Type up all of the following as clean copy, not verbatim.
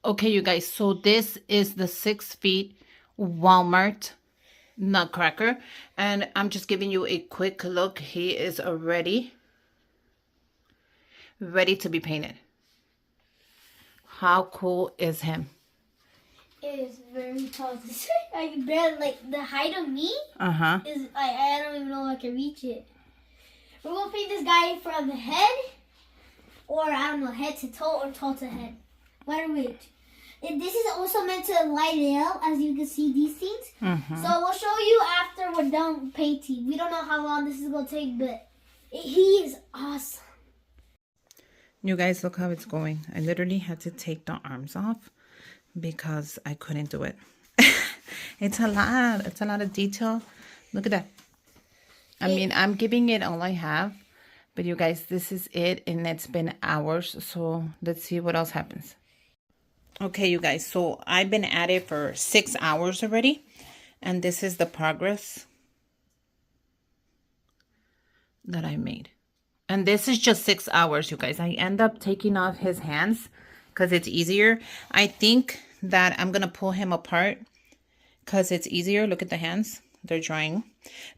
Okay, you guys, so this is the 6 feet Walmart Nutcracker, and I'm just giving you a quick look. He is already ready to be painted. How cool is him? It is very tall. I can barely, like, the height of me is, I don't even know if I can reach it. We're going to paint this guy from the head, or I don't know, head to toe or toe to head. Whatever which. This is also meant to light it out, as you can see these things. So we'll show you after we're done painting. We don't know how long this is going to take, but he is awesome. You guys, look how it's going. I literally had to take the arms off because I couldn't do it. It's a lot. It's a lot of detail. Look at that. I mean, I'm giving it all I have. But you guys, this is it. And it's been hours. So let's see what else happens. Okay, you guys. So I've been at it for 6 hours already. And this is the progress that I made. And this is just 6 hours, you guys. I end up taking off his hands because it's easier. I think that I'm going to pull him apart because it's easier. Look at the hands. They're drying.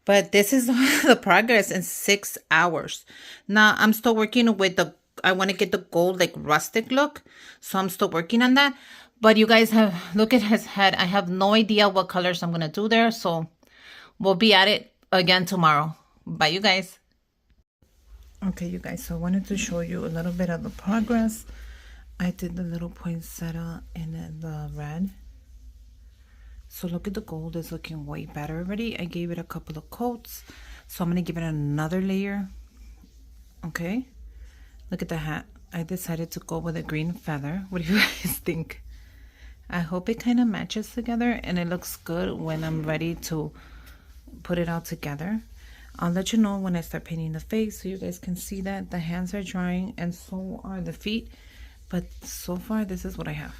But this is the progress in 6 hours. Now, I'm still working with I want to get the gold, like, rustic look. So I'm still working on that. But you guys look at his head. I have no idea what colors I'm going to do there. So we'll be at it again tomorrow. Bye, you guys. Okay, you guys, so I wanted to show you a little bit of the progress. I did the little poinsettia in the red. So look at the gold is looking way better already. I gave it a couple of coats. So I'm going to give it another layer. Okay. Look at the hat. I decided to go with a green feather. What do you guys think? I hope it kind of matches together and it looks good when I'm ready to put it all together. I'll let you know when I start painting the face so you guys can see that the hands are drying and so are the feet. But so far, this is what I have.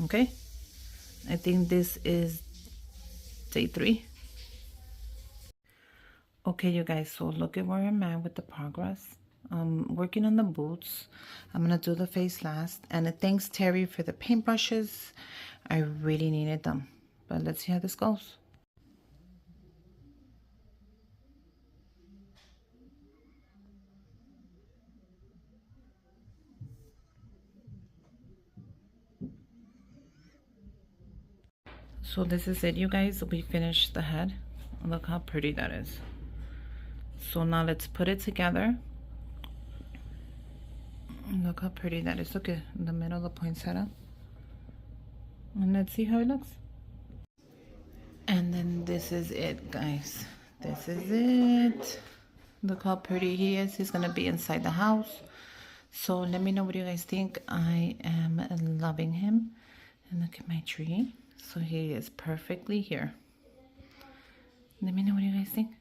Okay? I think this is day 3. Okay, you guys, so look at where I'm at with the progress. I'm working on the boots. I'm going to do the face last. And thanks, Terry, for the paintbrushes. I really needed them. But let's see how this goes. So this is it, you guys. We finished the head. Look how pretty that is. So now let's put it together. Look how pretty that is. Look at the middle of the poinsettia. And let's see how it looks. And then this is it, guys. This is it. Look how pretty he is. He's going to be inside the house. So let me know what you guys think. I am loving him. And look at my tree. So he is perfectly here. Let me know what you guys think.